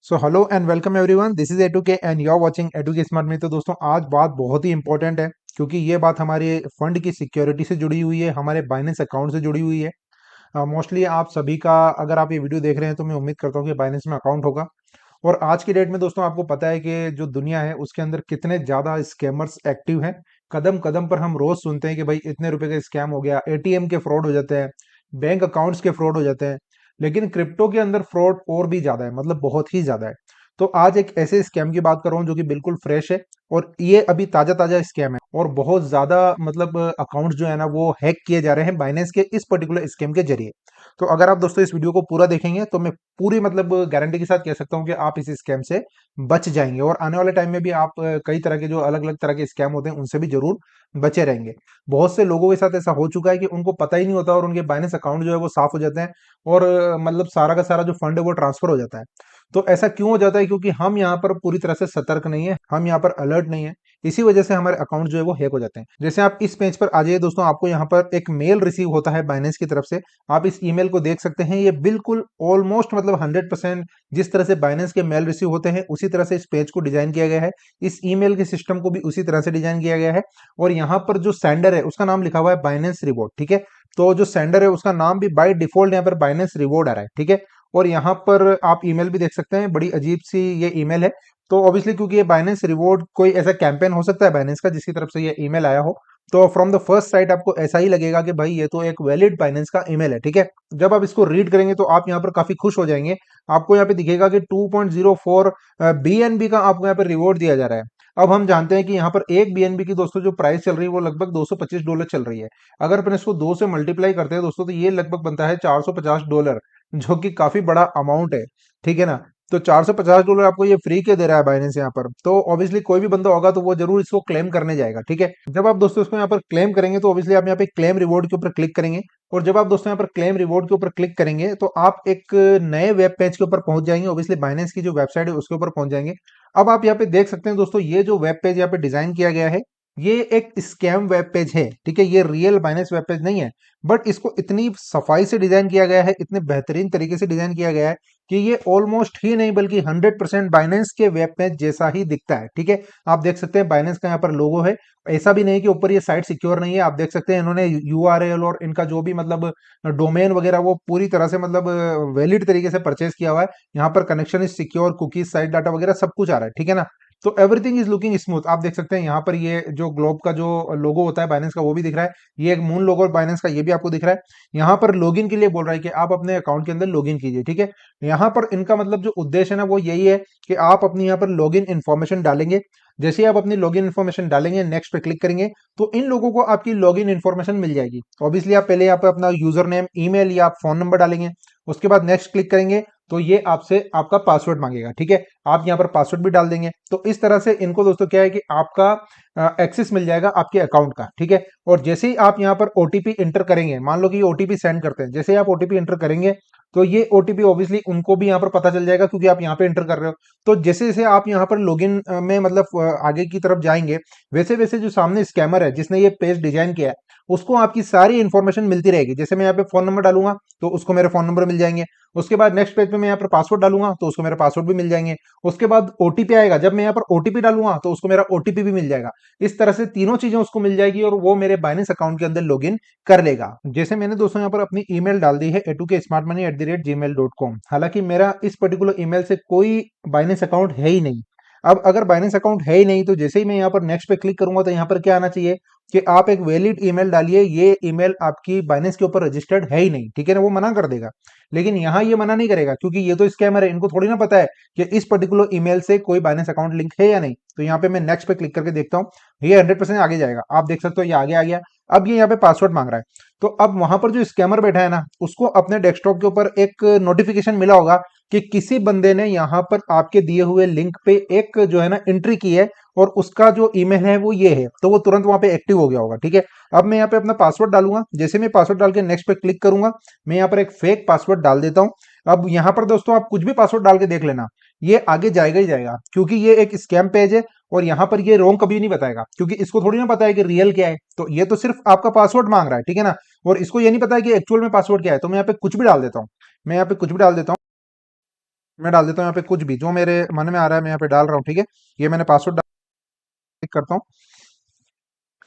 So hello and welcome everyone, this is A two K and you are watching A two K smart में। तो दोस्तों आज बात बहुत ही इंपॉर्टेंट है क्योंकि ये बात हमारे फंड की सिक्योरिटी से जुड़ी हुई है, हमारे बाइनेंस अकाउंट से जुड़ी हुई है। मोस्टली आप सभी का, अगर आप ये वीडियो देख रहे हैं तो मैं उम्मीद करता हूँ कि बाइनेंस में अकाउंट होगा। और आज की डेट में दोस्तों आपको पता है कि जो दुनिया है उसके अंदर कितने ज्यादा स्कैमर्स एक्टिव हैं। कदम कदम पर हम रोज सुनते हैं कि भाई इतने रुपए का स्कैम हो गया, एटीएम के फ्रॉड हो जाते हैं, बैंक अकाउंट्स के फ्रॉड हो जाते हैं। लेकिन क्रिप्टो के अंदर फ्रॉड और भी ज्यादा है, मतलब बहुत ही ज्यादा है। तो आज एक ऐसे स्कैम की बात कर रहा हूँ जो कि बिल्कुल फ्रेश है और ये अभी ताजा ताजा स्कैम है और बहुत ज्यादा मतलब अकाउंट्स जो है ना वो हैक किए जा रहे हैं बाइनेंस के इस पर्टिकुलर स्कैम के जरिए। तो अगर आप दोस्तों इस वीडियो को पूरा देखेंगे तो मैं पूरी मतलब गारंटी के साथ कह सकता हूं कि आप इस स्कैम से बच जाएंगे और आने वाले टाइम में भी आप कई तरह के जो अलग अलग तरह के स्कैम होते हैं उनसे भी जरूर बचे रहेंगे। बहुत से लोगों के साथ ऐसा हो चुका है कि उनको पता ही नहीं होता और उनके बाइनेंस अकाउंट जो है वो साफ हो जाते हैं और मतलब सारा का सारा जो फंड है वो ट्रांसफर हो जाता है। तो ऐसा क्यों हो जाता है? क्योंकि हम यहाँ पर पूरी तरह से सतर्क नहीं है, हम यहाँ पर अलर्ट नहीं है। इसी वजह से हमारे अकाउंट जो है वो हैक हो जाते हैं। जैसे आप इस पेज पर आ जाइए दोस्तों, आपको यहाँ पर एक मेल रिसीव होता है बाइनेंस की तरफ से। आप इस ईमेल को देख सकते हैं, ये बिल्कुल ऑलमोस्ट मतलब 100% जिस तरह से बाइनेंस के मेल रिसीव होते हैं उसी तरह से इस पेज को डिजाइन किया गया है। इस ईमेल के सिस्टम को भी उसी तरह से डिजाइन किया गया है। और यहाँ पर जो सेंडर है उसका नाम लिखा हुआ है बाइनेंस रिवॉर्ड, ठीक है। तो जो सेंडर है उसका नाम भी बाय डिफॉल्ट यहाँ पर बाइनेंस रिवॉर्ड आ रहा है, ठीक है। और यहाँ पर आप ईमेल भी देख सकते हैं, बड़ी अजीब सी ये ईमेल है। तो ऑब्वियसली क्योंकि ये बाइनेंस रिवॉर्ड कोई ऐसा कैंपेन हो सकता है बाइनेंस का जिसकी तरफ से ये ईमेल आया हो, तो फ्रॉम द फर्स्ट साइट आपको ऐसा ही लगेगा कि भाई ये तो एक वैलिड बाइनेंस का ईमेल है, ठीक है। जब आप इसको रीड करेंगे तो आप यहाँ पर काफी खुश हो जाएंगे। आपको यहाँ पे दिखेगा कि 2.04 बीएनबी का आपको यहाँ पर रिवॉर्ड दिया जा रहा है। अब हम जानते हैं कि यहाँ पर एक बीएनबी की दोस्तों जो प्राइस चल रही है वो लगभग $225 चल रही है। अगर अपन इसको 2 से मल्टीप्लाई करते हैं दोस्तों तो ये लगभग बनता है $450, जो कि काफी बड़ा अमाउंट है, ठीक है ना। तो $450 आपको ये फ्री के दे रहा है बाइनेंस यहाँ पर। तो ऑब्वियसली कोई भी बंदा होगा तो वो जरूर इसको क्लेम करने जाएगा, ठीक है। जब आप दोस्तों इसको यहाँ पर क्लेम करेंगे तो ऑब्वियसली आप यहाँ पे क्लेम रिवॉर्ड के ऊपर क्लिक करेंगे। और जब आप दोस्तों यहाँ पर क्लेम रिवॉर्ड के ऊपर क्लिक करेंगे तो आप एक नए वेब पेज के ऊपर पहुंच जाएंगे। ऑब्वियसली बाइनेंस की जो वेबसाइट है उसके ऊपर पहुंच जाएंगे। अब आप यहाँ पे देख सकते हैं दोस्तों, ये जो वेब पेज यहाँ पे डिजाइन किया गया है ये एक स्कैम वेब पेज है, ठीक है। ये रियल बाइनेंस वेब पेज नहीं है, बट इसको इतनी सफाई से डिजाइन किया गया है, इतने बेहतरीन तरीके से डिजाइन किया गया है कि ये ऑलमोस्ट ही नहीं बल्कि 100% बाइनेंस के वेब पेज जैसा ही दिखता है, ठीक है। आप देख सकते हैं बाइनेंस का यहाँ पर लोगो है। ऐसा भी नहीं कि ऊपर ये साइट सिक्योर नहीं है, आप देख सकते हैं इन्होंने यूआरएल और इनका जो भी मतलब डोमेन वगैरह वो पूरी तरह से मतलब वैलिड तरीके से परचेज किया हुआ है। यहाँ पर connection is secure, cookies, site data वगैरह सब कुछ आ रहा है, ठीक है ना। तो एवरीथिंग इज लुकिंग स्मूथ। आप देख सकते हैं यहाँ पर ये जो ग्लोब का जो लोगो होता है बाइनेंस का वो भी दिख रहा है। ये एक मून लोगो बाइनेंस का ये भी आपको दिख रहा है। यहाँ पर लॉगिन के लिए बोल रहा है कि आप अपने अकाउंट के अंदर लॉगिन कीजिए, ठीक है। यहाँ पर इनका मतलब जो उद्देश्य है ना वो यही है कि आप अपनी यहाँ पर लॉगिन इन्फॉर्मेशन डालेंगे। जैसे ही आप अपनी लॉगिन इन्फॉर्मेशन डालेंगे, नेक्स्ट पे क्लिक करेंगे, तो इन लोगों को आपकी लॉगिन इन्फॉर्मेशन मिल जाएगी। ऑब्वियसली आप पहले यहाँ पे अपना यूजर नेम, ईमेल या आप फोन नंबर डालेंगे। उसके बाद नेक्स्ट क्लिक करेंगे तो ये आपसे आपका पासवर्ड मांगेगा, ठीक है। आप यहाँ पर पासवर्ड भी डाल देंगे। तो इस तरह से इनको दोस्तों क्या है कि आपका एक्सेस मिल जाएगा आपके अकाउंट का, ठीक है। और जैसे ही आप यहाँ पर ओटीपी एंटर करेंगे, मान लो कि ये ओटीपी सेंड करते हैं, जैसे ही आप ओटीपी एंटर करेंगे तो ये ओटीपी ऑब्वियसली उनको भी यहाँ पर पता चल जाएगा क्योंकि आप यहाँ पे एंटर कर रहे हो। तो जैसे जैसे आप यहाँ पर लॉगिन में मतलब आगे की तरफ जाएंगे, वैसे वैसे जो सामने स्कैमर है जिसने ये पेज डिजाइन किया है उसको आपकी सारी इंफॉर्मेशन मिलती रहेगी। जैसे मैं यहाँ पे फोन नंबर डालूंगा तो उसको मेरे फोन नंबर मिल जाएंगे। उसके बाद नेक्स्ट पेज पे मैं यहाँ पर पासवर्ड डालूंगा तो उसको मेरा पासवर्ड भी मिल जाएंगे। उसके बाद ओटीपी आएगा, जब मैं यहाँ पर ओटीपी डालूंगा तो उसको मेरा ओटीपी भी मिल जाएगा। इस तरह से तीनों चीजें उसको मिल जाएगी और वो मेरे बाइनेंस अकाउंट के अंदर लॉगिन कर लेगा। जैसे मैंने दोस्तों यहाँ पर अपनी ईमेल डाल दी है etu@smartmoney@gmail.com। हालांकि मेरा इस पर्टिकुलर ईमेल से कोई बाइनेंस अकाउंट है ही नहीं। अब अगर बाइनेंस अकाउंट है ही नहीं तो जैसे ही मैं यहाँ पर नेक्स्ट पे क्लिक करूंगा तो यहाँ पर क्या आना चाहिए कि आप एक वैलिड ईमेल डालिए। ये ईमेल आपकी बाइनेंस के ऊपर रजिस्टर्ड है ही नहीं, ठीक है ना, वो मना कर देगा। लेकिन यहाँ ये मना नहीं करेगा क्योंकि ये तो स्कैमर है, इनको थोड़ी ना पता है कि इस पर्टिकुलर ईमेल से कोई बाइनेंस अकाउंट लिंक है या नहीं। तो यहाँ पे मैं नेक्स्ट पे क्लिक करके देखता हूँ, ये 100% आगे जाएगा। आप देख सकते हो ये आगे आ गया। अब ये यहाँ पे पासवर्ड मांग रहा है। तो अब वहां पर जो स्कैमर बैठा है ना उसको अपने डेस्कटॉप के ऊपर एक नोटिफिकेशन मिला होगा कि किसी बंदे ने यहाँ पर आपके दिए हुए लिंक पे एक जो है ना एंट्री की है और उसका जो ईमेल है वो ये है। तो वो तुरंत वहां पे एक्टिव हो गया होगा, ठीक है। अब मैं यहाँ पे अपना पासवर्ड डालूंगा। जैसे मैं पासवर्ड डाल के नेक्स्ट पे क्लिक करूंगा, मैं यहाँ पर एक फेक पासवर्ड डाल देता हूँ। अब यहाँ पर दोस्तों आप कुछ भी पासवर्ड डाल के देख लेना, ये आगे जाएगा ही जाएगा क्योंकि ये एक स्कैम पेज है। और यहाँ पर ये रॉन्ग कभी नहीं बताएगा क्योंकि इसको थोड़ी ना पता है कि रियल क्या है। तो ये तो सिर्फ आपका पासवर्ड मांग रहा है, ठीक है ना। और इसको ये नहीं पता है कि एक्चुअल में पासवर्ड क्या है। तो मैं यहाँ पे कुछ भी डाल देता हूँ, मैं यहाँ पे कुछ भी डाल देता हूँ। मैं डाल देता हूँ यहाँ पे कुछ भी जो मेरे मन में आ रहा है मैं यहाँ पे डाल रहा हूँ, ठीक है। ये मैंने पासवर्ड क्लिक करता हूँ।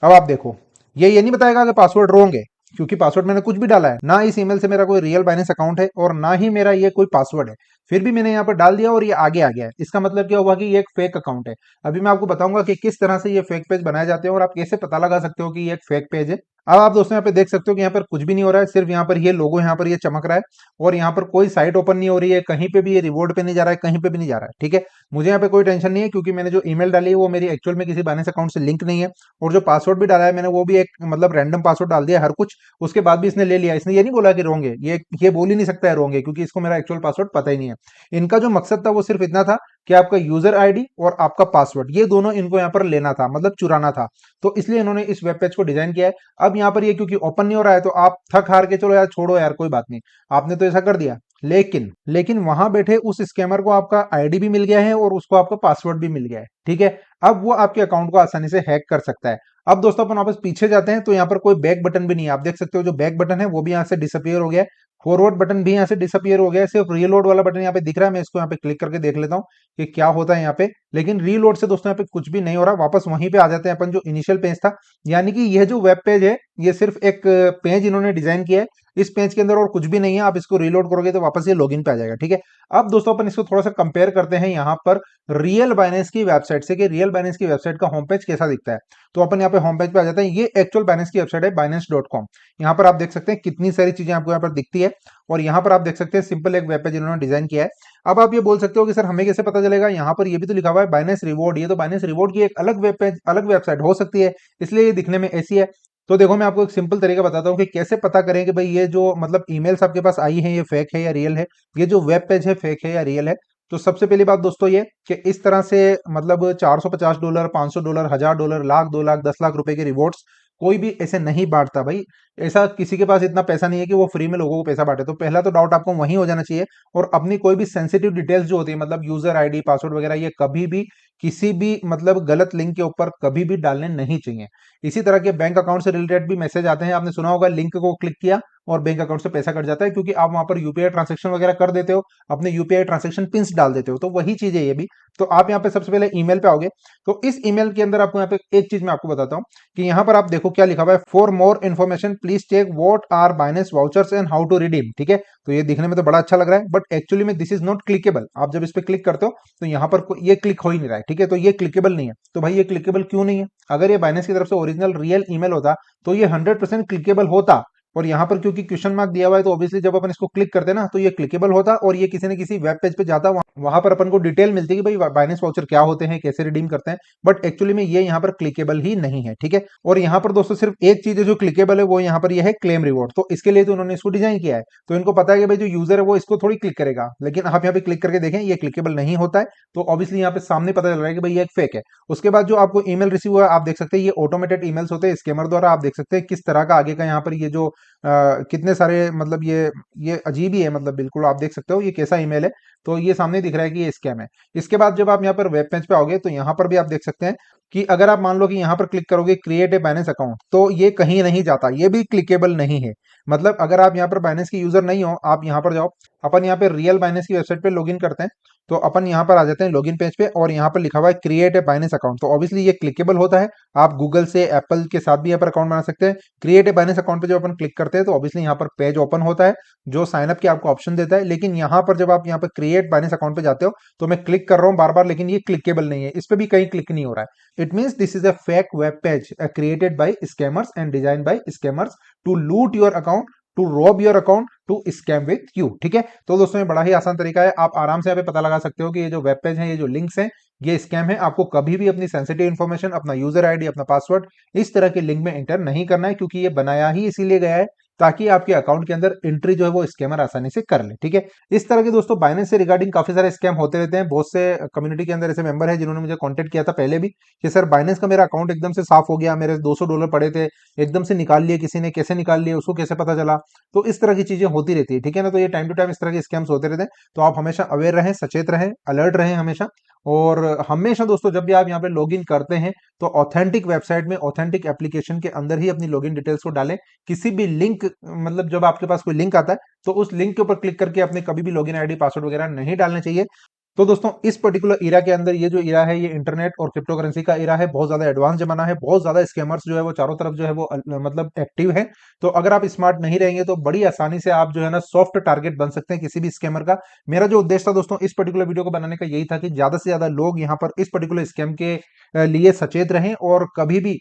अब आप देखो, ये नहीं बताएगा कि पासवर्ड रॉन्ग है, क्योंकि पासवर्ड मैंने कुछ भी डाला है ना। इस ईमेल से मेरा कोई रियल बाइनेंस अकाउंट है और ना ही मेरा ये कोई पासवर्ड है, फिर भी मैंने यहाँ पर डाल दिया और ये आगे आ गया है। इसका मतलब क्या हुआ कि ये एक फेक अकाउंट है। अभी मैं आपको बताऊंगा कि किस तरह से ये फेक पेज बनाए जाते हैं और आप कैसे पता लगा सकते हो कि ये एक फेक पेज है। अब आप दोस्तों यहाँ पे देख सकते हो कि यहाँ पर कुछ भी नहीं हो रहा है, सिर्फ यहाँ पर ये लोगो यहाँ पर ये चमक रहा है और यहाँ पर कोई साइट ओपन नहीं हो रही है, कहीं पे भी ये रिवॉर्ड पे नहीं जा रहा है, कहीं पे भी नहीं जा रहा है, ठीक है। मुझे यहाँ पे कोई टेंशन नहीं है, क्योंकि मैंने जो ईमेल डाली है वो मेरी एक्चुअल में किसी बाइनेंस अकाउंट से लिंक नहीं है। और जो पासवर्ड भी डाला है मैंने वो भी एक मतलब रैंडम पासवर्ड डाल दिया हर कुछ, उसके बाद भी इसने ले लिया। इसने ये नहीं बोला कि रोंग है, ये बोल ही नहीं सकता है रोंग है, क्योंकि इसको मेरा एक्चुअल पासवर्ड पता ही नहीं है। इनका जो मकसद था वो सिर्फ इतना था कि आपका यूजर आईडी और आपका पासवर्ड ये दोनों इनको यहाँ पर लेना था, मतलब चुराना था। तो इसलिए इन्होंने इस वेब पेज को डिजाइन किया है। अब यहाँ पर ये क्योंकि ओपन नहीं हो रहा है तो आप थक हार के चलो यार छोड़ो यार कोई बात नहीं, आपने तो ऐसा कर दिया। लेकिन वहां बैठे उस स्कैमर को आपका आईडी भी मिल गया है और उसको आपका पासवर्ड भी मिल गया है, ठीक है। अब वो आपके अकाउंट को आसानी से हैक कर सकता है। अब दोस्तों अपन वापस पीछे जाते हैं तो यहाँ पर कोई बैक बटन भी नहीं है। आप देख सकते हो जो बैक बटन है वो भी यहाँ से डिसअपियर हो गया है, फॉरवर्ड बटन भी यहाँ से डिसअपियर हो गया है, सिर्फ रीलोड वाला बटन यहाँ पे दिख रहा है। मैं इसको यहाँ पे क्लिक करके देख लेता हूँ कि क्या होता है यहाँ पे। लेकिन रीलोड से दोस्तों यहाँ पे कुछ भी नहीं हो रहा। वापस वहीं पे आ जाते हैं अपन जो इनिशियल पेज था, यानी कि यह जो वेब पेज है ये सिर्फ एक पेज इन्होंने डिजाइन किया है। इस पेज के अंदर और कुछ भी नहीं है। आप इसको रीलोड करोगे तो वापस ये लॉगिन पे आ जाएगा, ठीक है। अब दोस्तों अपन इसको थोड़ा सा कंपेयर करते हैं यहाँ पर रियल बाइनेंस की वेबसाइट से कि रियल बाइनेंस की वेबसाइट का होम पेज कैसा दिखता है। तो अपन यहाँ पे होम पेज पे आ जाते हैं। ये एक्चुअल बाइनेंस की वेबसाइट है binance.com। यहाँ पर आप देख सकते हैं कितनी सारी चीजें आपको यहाँ पर दिखती है और यहाँ पर आप देख सकते हैं सिंपल एक वेब पेज इन्होंने डिजाइन किया है। अब आप ये बोल सकते हो कि सर हमें कैसे पता चलेगा, यहाँ पर ये भी तो लिखा हुआ है बाइनेंस रिवॉर्ड, ये तो बाइनेंस रिवॉर्ड की एक अलग वेब पेज अलग वेबसाइट हो सकती है, इसलिए ये दिखने में ऐसी है। तो देखो मैं आपको एक सिंपल तरीका बताता हूँ कि कैसे पता करें कि भाई ये जो मतलब ईमेल्स आपके पास आई हैं ये फेक है या रियल है, ये जो वेब पेज है फेक है या रियल है। तो सबसे पहली बात दोस्तों ये कि इस तरह से मतलब $450, $500, $1000, लाख 2 लाख 10 लाख रुपए के रिवॉर्ड्स कोई भी ऐसे नहीं बांटता भाई। ऐसा किसी के पास इतना पैसा नहीं है कि वो फ्री में लोगों को पैसा बांटे। तो पहला तो डाउट आपको वहीं हो जाना चाहिए। और अपनी कोई भी सेंसिटिव डिटेल्स जो होती है मतलब यूजर आईडी पासवर्ड वगैरह ये कभी भी किसी भी मतलब गलत लिंक के ऊपर कभी भी डालने नहीं चाहिए। इसी तरह के बैंक अकाउंट से रिलेटेड भी मैसेज आते हैं, आपने सुना होगा लिंक को क्लिक किया और बैंक अकाउंट से पैसा कट जाता है, क्योंकि आप वहां पर यूपीआई ट्रांजेक्शन वगैरह कर देते हो, अपने यूपीआई ट्रांजेक्शन पिंस डाल देते हो। तो वही चीज है ये भी। तो आप यहाँ पे सबसे पहले ईमेल पे आओगे तो इस ईमेल के अंदर आपको यहाँ पे एक चीज मैं आपको बताता हूँ कि यहाँ पर आप देखो क्या लिखा हुआ है, for more information please check what are Binance vouchers and how to redeem, ठीक है। तो ये दिखने में तो बड़ा अच्छा लग रहा है बट एक्चुअली में दिस इज नॉट क्लिकेबल। आप जब इस पे क्लिक करते हो तो यहाँ पर ये क्लिक हो ही नहीं रहा है, ठीक है। तो ये क्लिकेबल नहीं है। तो भाई ये क्लिकेबल क्यों नहीं है? अगर ये बाइनेंस की तरफ से ओरिजिनल रियल ईमेल होता तो ये 100% क्लिकेबल होता। और यहाँ पर क्योंकि क्वेश्चन मार्क दिया हुआ है तो ऑब्वियसली जब अपन इसको क्लिक करते हैं ना तो ये क्लिकेबल होता और ये किसी न किसी वेब पेज पे जाता, वहां पर अपन को डिटेल मिलती है कि भाई बाइनेंस वाउचर क्या होते हैं, कैसे रिडीम करते हैं। बट एक्चुअली में ये यहाँ पर क्लिकेबल ही नहीं है, ठीक है। और यहाँ पर दोस्तों सिर्फ एक चीज है जो क्लिकेबल है, वो यहाँ पर ये है क्लेम रिवॉर्ड। तो इसके लिए तो उन्होंने इसको डिजाइन किया है। तो इनको पता है कि भाई जो यूजर है वो इसको थोड़ी क्लिक करेगा, लेकिन आप यहाँ पे क्लिक करके देखें ये क्लिकेबल नहीं होता है। तो ऑब्वियसली यहाँ पे सामने पता चल रहा है कि भाई ये एक फेक है। उसके बाद जो आपको ईमेल रिसीव हुआ आप देख सकते हैं ये ऑटोमेटेड ईमेल्स होते हैं स्कैमर द्वारा। आप देख सकते हैं किस तरह का आगे का यहाँ पर ये जो कितने सारे मतलब ये अजीब ही है, मतलब बिल्कुल आप देख सकते हो ये कैसा ईमेल है। तो ये सामने दिख रहा है कि ये स्कैम है। इसके बाद जब आप यहाँ पर वेब पेज पे आओगे तो यहाँ पर भी आप देख सकते हैं कि अगर आप मान लो कि यहाँ पर क्लिक करोगे क्रिएट ए बाइनेंस अकाउंट तो ये कहीं नहीं जाता, ये भी क्लिकेबल नहीं है। मतलब अगर आप यहाँ पर बाइनेंस के यूजर नहीं हो, आप यहाँ पर जाओ, अपन यहाँ पे रियल बाइनेंस की वेबसाइट पे लॉगिन करते हैं। तो अपन यहाँ पर आ जाते हैं लॉगिन पेज पे और यहाँ पर लिखा हुआ है क्रिएट ए बाइनेंस अकाउंट। तो ऑब्वियसली ये क्लिकेबल होता है। आप गूगल से एप्पल के साथ भी यहाँ पर अकाउंट बना सकते हैं। क्रिएट ए बाइनेंस अकाउंट पे जब अपन क्लिक करते हैं तो ऑब्वियसली यहाँ पर पेज ओपन होता है जो साइन अप की आपको ऑप्शन देता है। लेकिन यहाँ पर जब आप यहाँ पर क्रिएट बाइनेंस अकाउंट पे जाते हो तो मैं क्लिक कर रहा हूँ बार बार, लेकिन ये क्लिकेबल नहीं है, इस पे भी कहीं क्लिक नहीं हो रहा है। It means this is a fake web page created by scammers and design by scammers to loot your account, to rob your account, to scam with you, ठीक है। तो दोस्तों ये बड़ा ही आसान तरीका है, आप आराम से यहाँ पे पता लगा सकते हो कि ये जो वेब पेज है, ये जो लिंक्स हैं, ये स्कैम है। आपको कभी भी अपनी सेंसिटिव इन्फॉर्मेशन, अपना यूजर आईडी, अपना पासवर्ड इस तरह के लिंक में एंटर नहीं करना है, क्योंकि ये बनाया ही इसीलिए गया है ताकि आपके अकाउंट के अंदर एंट्री जो है वो स्कैमर आसानी से कर ले, ठीक है। इस तरह के दोस्तों बाइनेंस से रिगार्डिंग काफी सारे स्कैम होते रहते हैं। बहुत से कम्युनिटी के अंदर ऐसे मेंबर है जिन्होंने मुझे कांटेक्ट किया था पहले भी कि सर बाइनेंस का मेरा अकाउंट एकदम से साफ हो गया, मेरे $200 पड़े थे एकदम से निकाल लिए किसी ने, कैसे निकाल लिए उसको कैसे पता चला। तो इस तरह की चीजें होती रहती है, ठीक है ना। तो ये टाइम टू टाइम इस तरह के स्कैम्स होते रहते हैं। तो आप हमेशा अवेयर रहें, सचेत रहें, अलर्ट रहें हमेशा। और हमेशा दोस्तों जब भी आप यहाँ पे लॉगिन करते हैं तो ऑथेंटिक वेबसाइट में ऑथेंटिक एप्लीकेशन के अंदर ही अपनी लॉगिन डिटेल्स को डालें। किसी भी लिंक मतलब जब आपके पास कोई लिंक आता है तो उस लिंक के ऊपर क्लिक करके अपने कभी भी लॉगिन आईडी पासवर्ड वगैरह नहीं डालने चाहिए। तो दोस्तों इस पर्टिकुलर इरा के अंदर ये जो इरा है ये इंटरनेट और क्रिप्टो करेंसी का इरा है, बहुत ज्यादा एडवांस जमाना है, बहुत ज्यादा स्कैमर्स जो है वो चारों तरफ जो है वो मतलब एक्टिव है। तो अगर आप स्मार्ट नहीं रहेंगे तो बड़ी आसानी से आप जो है ना सॉफ्ट टारगेट बन सकते हैं किसी भी स्कैमर का। मेरा जो उद्देश्य था दोस्तों इस पर्टिकुलर वीडियो को बनाने का यही था कि ज्यादा से ज्यादा लोग यहाँ पर इस पर्टिकुलर स्कैम के लिए सचेत रहें और कभी भी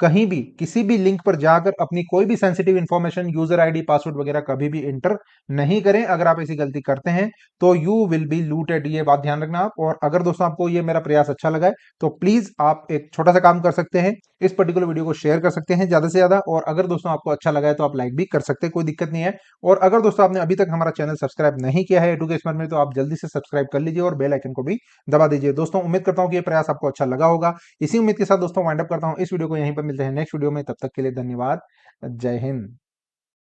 कहीं भी किसी भी लिंक पर जाकर अपनी कोई भी sensitive information, user ID, password वगैरह कभी भी इंटर नहीं करें। अगर आप ऐसी गलती करते हैं तो यू विल बी लूटेड, ये बात ध्यान रखना आप। और अगर दोस्तों आपको ये मेरा प्रयास अच्छा लगा है तो प्लीज आप एक छोटा सा काम कर सकते हैं, इस पर्टिकुलर वीडियो को शेयर कर सकते हैं ज्यादा से ज्यादा। और अगर दोस्तों आपको अच्छा लगा है तो आप लाइक भी कर सकते हैं, कोई दिक्कत नहीं है। और अगर दोस्तों आपने अभी तक हमारा चैनल सब्सक्राइब नहीं किया है एडुकेट स्मार्ट में, तो आप जल्दी से सब्सक्राइब कर लीजिए और बेल आइकन को भी दबा दीजिए। दोस्तों उम्मीद करता हूं कि ये प्रयास आपको अच्छा लगा होगा। इसी उम्मीद के साथ दोस्तों वाइंड अप करता हूं इस वीडियो को, यहीं पर मिलते हैं नेक्स्ट वीडियो में, तब तक के लिए धन्यवाद। जय हिंद।